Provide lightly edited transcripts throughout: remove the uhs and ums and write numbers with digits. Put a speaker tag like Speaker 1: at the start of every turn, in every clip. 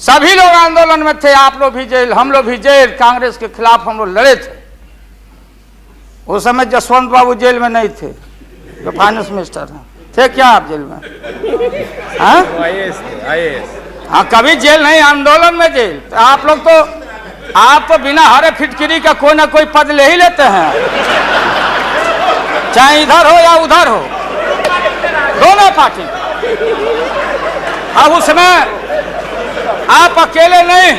Speaker 1: सभी लोग आंदोलन में थे, आप लोग भी जेल, हम लोग भी जेल, कांग्रेस के खिलाफ हम लोग लड़े थे। उस समय जसवंत बाबू जेल में नहीं थे, जो फाइनेंस मिनिस्टर हैं। थे क्या आप जेल में? हाँ, हाँ, कभी जेल नहीं, आंदोलन में जेल। तो आप लोग तो, आप तो बिना हरे फिटकिरी का कोई ना कोई पद ले ही लेते हैं, चाहे इधर हो या उधर हो, दोनों पार्टी। अब उसमें आप अकेले नहीं,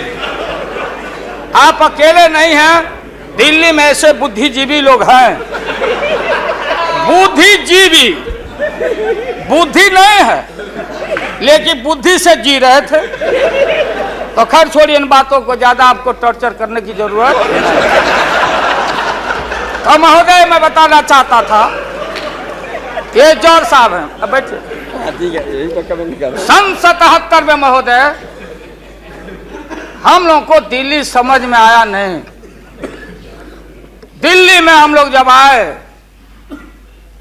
Speaker 1: आप अकेले नहीं हैं। दिल्ली में ऐसे बुद्धिजीवी लोग हैं, बुद्धिजीवी, बुद्धि नहीं है लेकिन बुद्धि से जी रहे थे। तो खैर छोड़िए इन बातों को, ज्यादा आपको टॉर्चर करने की जरूरत। तो महोदय मैं बताना चाहता था, ये जौहर साहब हैं, अब बैठिए। सन 77 में महोदय हम लोग को दिल्ली समझ में आया नहीं। दिल्ली में हम लोग जब आए,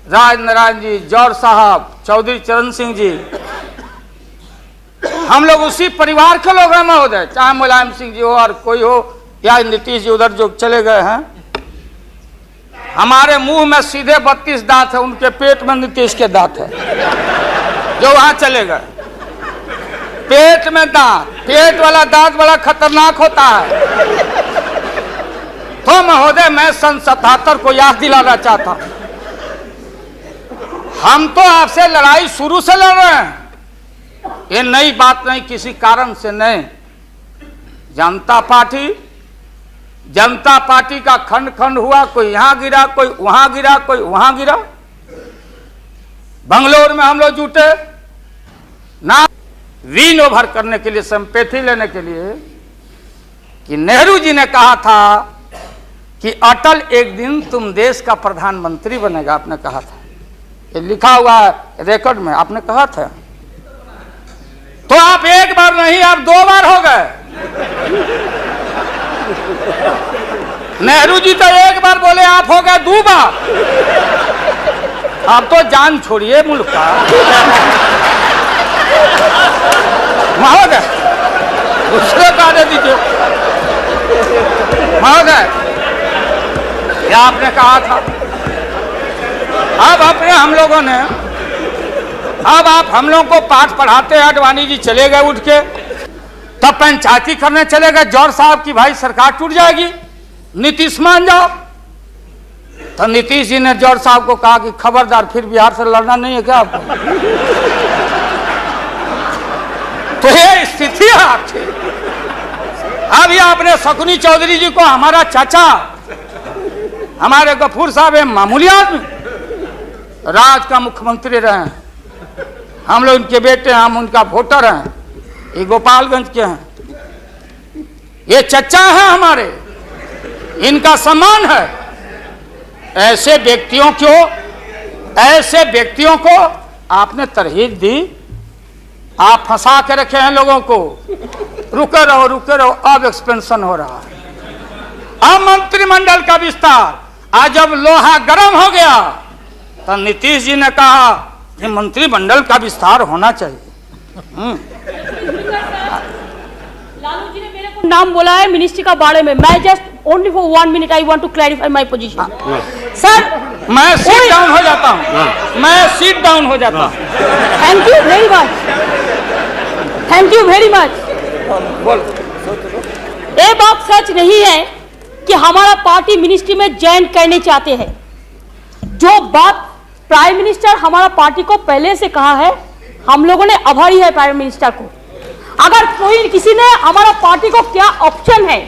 Speaker 1: राज नारायण जी, जौहर साहब, चौधरी चरण सिंह जी, हम लोग उसी परिवार के लोग हैं महोदय, चाहे मुलायम सिंह जी हो और कोई हो, या नीतीश जी उधर जो चले गए हैं। हमारे मुंह में सीधे 32 दांत है, उनके पेट में नीतीश के दांत है, जो वहां चले गए। पेट में दांत, पेट वाला दांत बड़ा खतरनाक होता है। तो महोदय मैं सन 77 को याद दिलाना चाहता हूं, हम तो आपसे लड़ाई शुरू से लड़ रहे हैं, ये नई बात नहीं, किसी कारण से नहीं। जनता पार्टी का खंड खंड हुआ, कोई यहां गिरा, कोई वहां गिरा, कोई वहां गिरा। बंगलोर में हम लोग जुटे ना विन ओवर करने के लिए, संपैथी लेने के लिए, कि नेहरू जी ने कहा था कि अटल एक दिन तुम देश का प्रधानमंत्री बनेगा, आपने कहा था, ये लिखा हुआ है रिकॉर्ड में, आपने कहा था। तो आप एक बार नहीं, आप 2 बार हो गए। नेहरू जी तो एक बार बोले, आप हो गए 2 बार। आप तो जान छोड़िए मुल्क का महोदय, उसको कहने दीजिए महोदय, क्या आपने कहा था। अब अपने हम लोगों ने, अब आप हम लोगों को पाठ पढ़ाते हैं, आडवाणी जी चले गए उठ के, तब पंचायती करने चले गए जौहर साहब की भाई सरकार टूट जाएगी, नीतीश मान जाओ। तो नीतीश जी ने जौहर साहब को कहा कि खबरदार, फिर बिहार से लड़ना नहीं है क्या आपको? तो ये स्थिति है आपकी। अब ये आपने शकुनी चौधरी जी को, हमारा चाचा, हमारे गफूर साहब है मामूली आदमी, राज का मुख्यमंत्री रहे हैं, हम लोग उनके बेटे हैं, हम उनका वोटर हैं, ये गोपालगंज के हैं, ये चचा हैं हमारे, इनका सम्मान है। ऐसे व्यक्तियों को आपने तरहीब दी, आप फंसा के रखे हैं लोगों को। रुके रहो, अब एक्सपेंशन हो रहा है। अब मंत्रिमंडल का विस्तार, आज जब लोहा गर्म हो गया तो नीतीश जी ने कहा कि मंत्रिमंडल का विस्तार होना चाहिए।
Speaker 2: लालू जी ने मेरे को नाम बोला है मिनिस्ट्री का बारे में। मैं just only for 1 minute I want to clarify my position. Sir
Speaker 1: मैं सीट डाउन हो जाता हूँ, मैं सीट डाउन हो जाता हूँ।
Speaker 2: Thank you very much, thank you very much. ये बात सच नहीं है कि हमारा पार्टी मिनिस्ट्री में ज्वाइन करने चाहते हैं। जो बात प्राइम मिनिस्टर हमारा पार्टी को पहले से कहा है, हम लोगों ने आभारी है प्राइम मिनिस्टर को। अगर कोई किसी ने हमारा पार्टी को क्या ऑप्शन है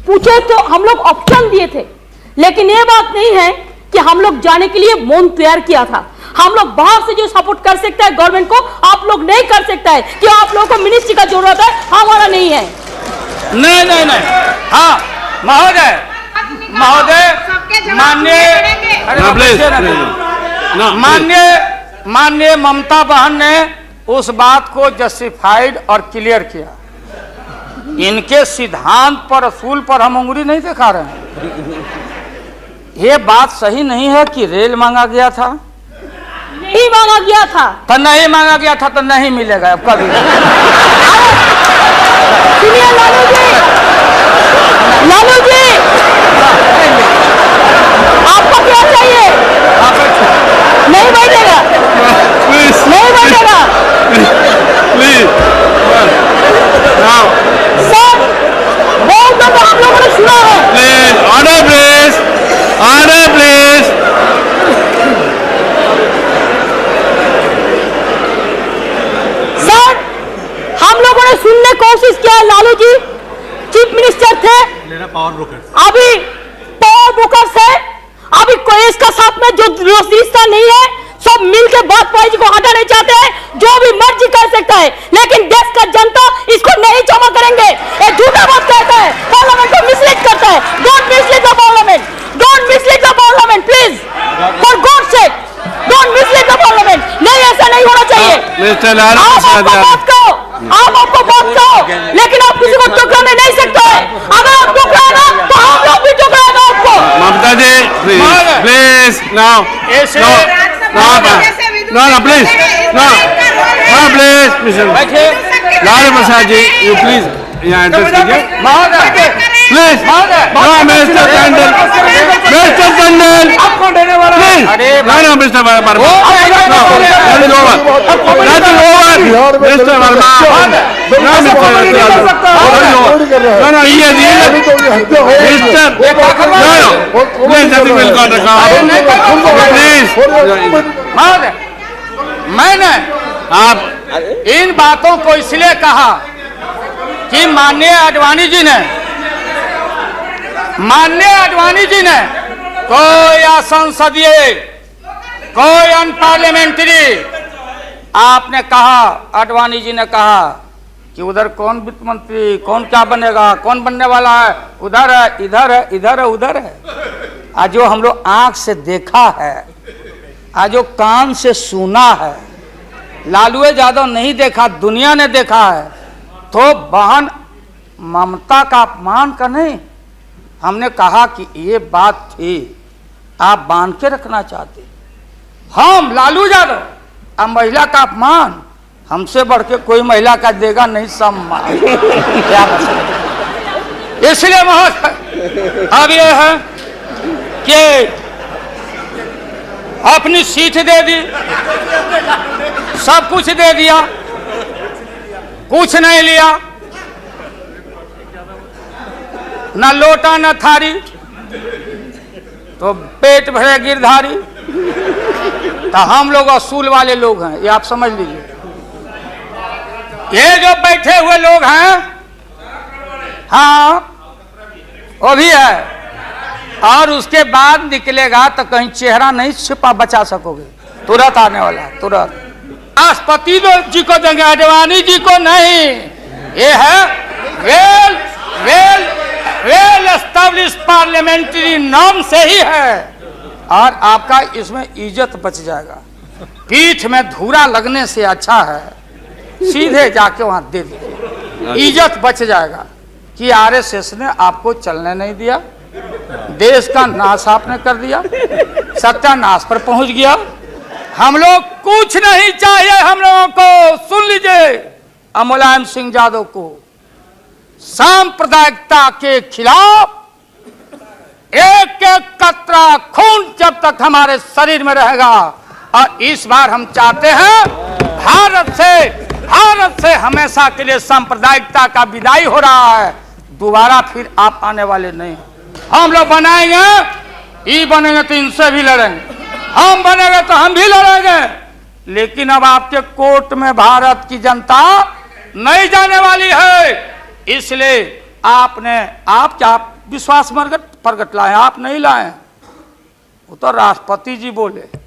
Speaker 2: पूछे तो हम लोग ऑप्शन दिए थे, लेकिन ये बात नहीं है कि हम लोग जाने के लिए मन तैयार किया था। हम लोग बाहर से जो सपोर्ट कर सकता है गवर्नमेंट को, आप लोग नहीं कर सकता है कि आप लोगों को मिनिस्ट्री का जरूरत है, हमारा नहीं है।
Speaker 1: नहीं, हाँ महोदय, माननीय ममता बहन ने उस बात को जस्टिफाइड और क्लियर किया। इनके सिद्धांत पर, असूल पर हम उंगली नहीं दिखा रहे हैं। ये बात सही नहीं है कि रेल मांगा गया था,
Speaker 2: नहीं मांगा गया था
Speaker 1: तो नहीं मांगा गया था तो नहीं मिलेगा अब कभी।
Speaker 2: कोशिश किया है। लालू जी चीफ मिनिस्टर थे,
Speaker 3: पावर ब्रोकर,
Speaker 2: अभी पावर ब्रोकर्स है, अभी कोई इसका साथ में जो रिश्ता नहीं है, सब मिलकर वाजपेयी जी को हटाना चाहते हैं। जो भी मर्जी कर सकता है, लेकिन देश का जनता इसको नहीं क्षमा करेंगे। ये झूठा बात कहता है, पार्लियामेंट को मिसलीड करता है। Don't mislead the parliament, don't mislead the parliament please, for God sake don't mislead the parliament. नहीं, ऐसा नहीं होना चाहिए। आप आपको बात कहो, लेकिन आप किसी को टुकराने नहीं सकते। अगर आप टुकराएगा तो हम लोग भी टुकराएगा आपको।
Speaker 4: ममता जी प्लीज नाउ
Speaker 1: ऐसे
Speaker 4: no please no please
Speaker 1: बैठिए
Speaker 4: लालू प्रसाद जी यू प्लीज यहाँ एड्रेस कीजिए
Speaker 1: महोदय,
Speaker 4: प्लीज नो मिस्टर टंडन
Speaker 1: आप कौन देने वाला है? अरे
Speaker 4: no mister Verma mister Verma
Speaker 1: महोदय, मैंने
Speaker 4: आप
Speaker 1: इन बातों को इसलिए कहा कि माननीय आडवाणी जी ने कोई असंसदीय, कोई अनपार्लियामेंट्री, आपने कहा, आडवाणी जी ने कहा कि उधर कौन वित्त मंत्री, कौन क्या बनेगा, कौन बनने वाला है, उधर है, इधर है, इधर है, उधर है। आज जो हम लोग आंख से देखा है, आज जो कान से सुना है, लालू यादव नहीं देखा, दुनिया ने देखा है, तो बहन ममता का अपमान का नहीं। हमने कहा कि ये बात थी, आप बांध के रखना चाहते, हम लालू यादव, अब महिला का अपमान हमसे बढ़ के कोई महिला का देगा नहीं सम्मान। क्या बता, इसलिए महोदय अब ये है कि अपनी सीट दे दी, सब कुछ दे दिया, कुछ नहीं लिया, न लोटा न थारी, तो पेट भरे गिरधारी। तो हम लोग असूल वाले लोग हैं, ये आप समझ लीजिए। ये जो बैठे हुए लोग हैं, हाँ वो भी है, और उसके बाद निकलेगा तो कहीं चेहरा नहीं छिपा बचा सकोगे, तुरंत आने वाला है, तुरंत। राष्ट्रपति जी को देंगे, आडवाणी जी को नहीं। ये है well well well established parliamentary norm से ही है, और आपका इसमें इज्जत बच जाएगा। पीठ में धूरा लगने से अच्छा है सीधे जाके वहां दे दीजिए, इज्जत बच जाएगा। कि आरएसएस ने आपको चलने नहीं दिया, देश का नाश आपने कर दिया, सत्यानाश पर पहुंच गया। हम लोग कुछ नहीं चाहिए, हम लोगों को सुन लीजिए, मुलायम सिंह यादव को सांप्रदायिकता के खिलाफ एक एक कतरा खून जब तक हमारे शरीर में रहेगा, और इस बार हम चाहते हैं भारत से हमेशा के लिए सांप्रदायिकता का विदाई हो रहा है। दोबारा फिर आप आने वाले नहीं। हम लोग बनाएंगे, ये बनेंगे तो इनसे भी लड़ेंगे, हम बनेंगे तो हम भी लड़ेंगे, लेकिन अब आपके कोर्ट में भारत की जनता नहीं जाने वाली है। इसलिए आप क्या विश्वास प्रगट लाए, आप नहीं लाए, वो तो राष्ट्रपति जी बोले।